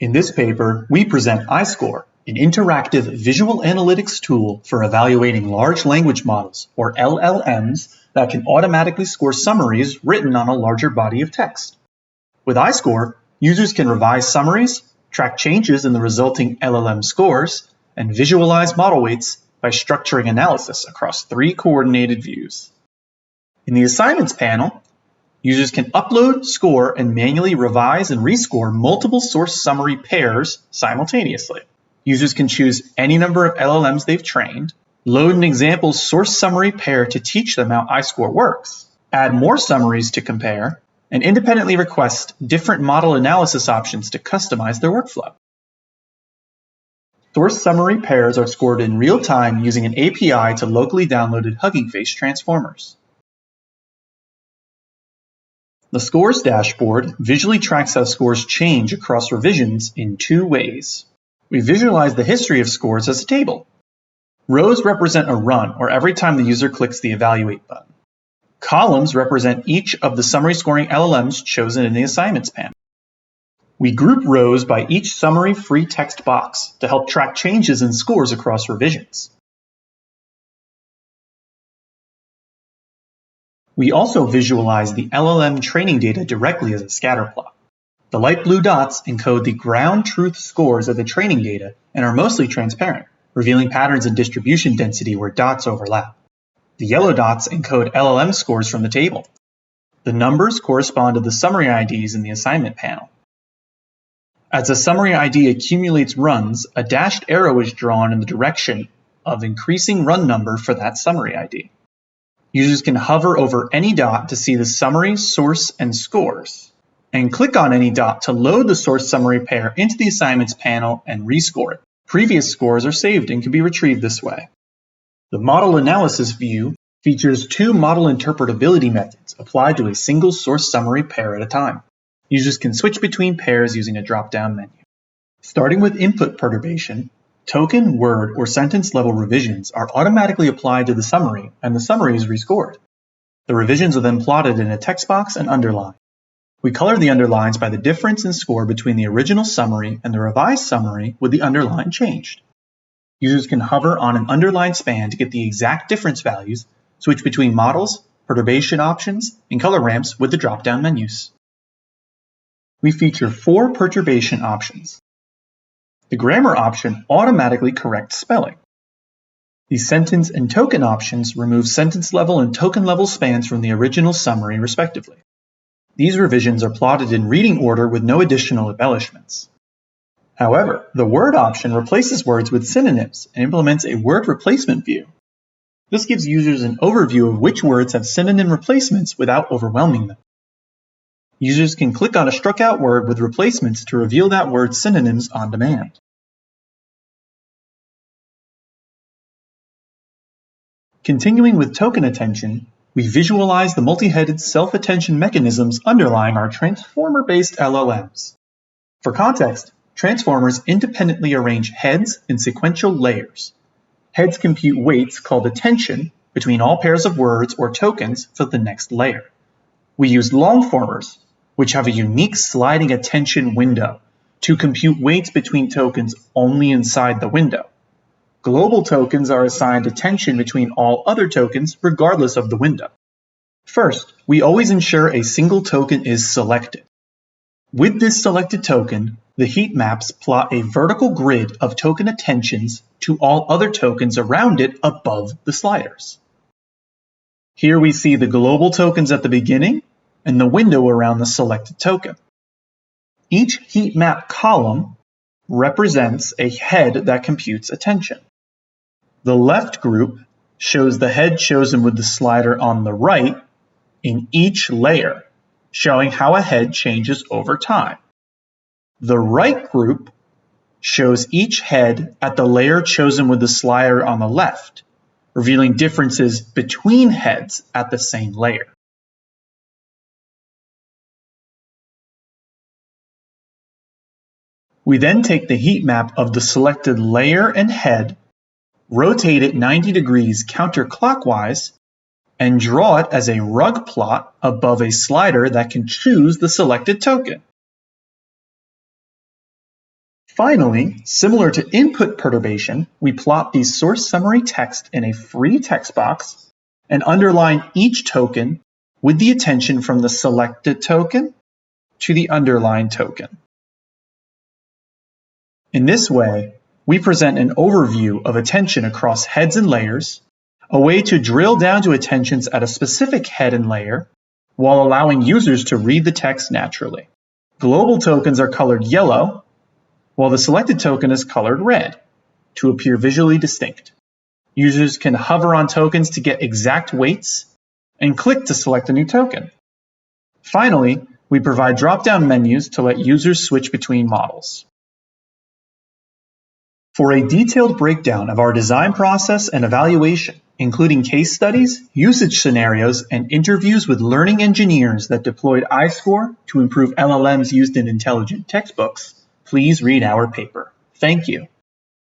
In this paper, we present iScore, an interactive visual analytics tool for evaluating large language models, or LLMs, that can automatically score summaries written on a larger body of text. With iScore, users can revise summaries, track changes in the resulting LLM scores, and visualize model weights by structuring analysis across 3 coordinated views. In the Assignments panel, users can upload, score, and manually revise and rescore multiple source summary pairs simultaneously. Users can choose any number of LLMs they've trained, load an example source summary pair to teach them how iScore works, add more summaries to compare, and independently request different model analysis options to customize their workflow. Source summary pairs are scored in real time using an API to locally downloaded Hugging Face transformers. The scores dashboard visually tracks how scores change across revisions in 2 ways. We visualize the history of scores as a table. Rows represent a run, or every time the user clicks the Evaluate button. Columns represent each of the summary scoring LLMs chosen in the Assignments panel. We group rows by each summary free text box to help track changes in scores across revisions. We also visualize the LLM training data directly as a scatter plot. The light blue dots encode the ground truth scores of the training data and are mostly transparent, revealing patterns in distribution density where dots overlap. The yellow dots encode LLM scores from the table. The numbers correspond to the summary IDs in the assignment panel. As a summary ID accumulates runs, a dashed arrow is drawn in the direction of increasing run number for that summary ID. Users can hover over any dot to see the summary, source, and scores, and click on any dot to load the source summary pair into the assignments panel and rescore it. Previous scores are saved and can be retrieved this way. The model analysis view features 2 model interpretability methods applied to a single source summary pair at a time. Users can switch between pairs using a drop-down menu. Starting with input perturbation, token, word, or sentence level revisions are automatically applied to the summary, and the summary is rescored. The revisions are then plotted in a text box and underlined. We color the underlines by the difference in score between the original summary and the revised summary with the underline changed. Users can hover on an underline span to get the exact difference values, switch between models, perturbation options, and color ramps with the drop-down menus. We feature 4 perturbation options. The grammar option automatically corrects spelling. The sentence and token options remove sentence level and token level spans from the original summary, respectively. These revisions are plotted in reading order with no additional embellishments. However, the word option replaces words with synonyms and implements a word replacement view. This gives users an overview of which words have synonym replacements without overwhelming them. Users can click on a struck out word with replacements to reveal that word's synonyms on demand. Continuing with token attention, we visualize the multi-headed self-attention mechanisms underlying our transformer-based LLMs. For context, transformers independently arrange heads in sequential layers. Heads compute weights called attention between all pairs of words or tokens for the next layer. We use longformers, which have a unique sliding attention window, to compute weights between tokens only inside the window. Global tokens are assigned attention between all other tokens regardless of the window. First, we always ensure a single token is selected. With this selected token, the heat maps plot a vertical grid of token attentions to all other tokens around it above the sliders. Here we see the global tokens at the beginning and the window around the selected token. Each heat map column represents a head that computes attention. The left group shows the head chosen with the slider on the right in each layer, showing how a head changes over time. The right group shows each head at the layer chosen with the slider on the left, revealing differences between heads at the same layer. We then take the heat map of the selected layer and head, rotate it 90 degrees counterclockwise, and draw it as a rug plot above a slider that can choose the selected token. Finally, similar to input perturbation, we plot the source summary text in a free text box and underline each token with the attention from the selected token to the underlined token. In this way, we present an overview of attention across heads and layers, a way to drill down to attentions at a specific head and layer, while allowing users to read the text naturally. Global tokens are colored yellow, while the selected token is colored red to appear visually distinct. Users can hover on tokens to get exact weights and click to select a new token. Finally, we provide drop-down menus to let users switch between models. For a detailed breakdown of our design process and evaluation, including case studies, usage scenarios, and interviews with learning engineers that deployed iScore to improve LLMs used in intelligent textbooks, please read our paper. Thank you.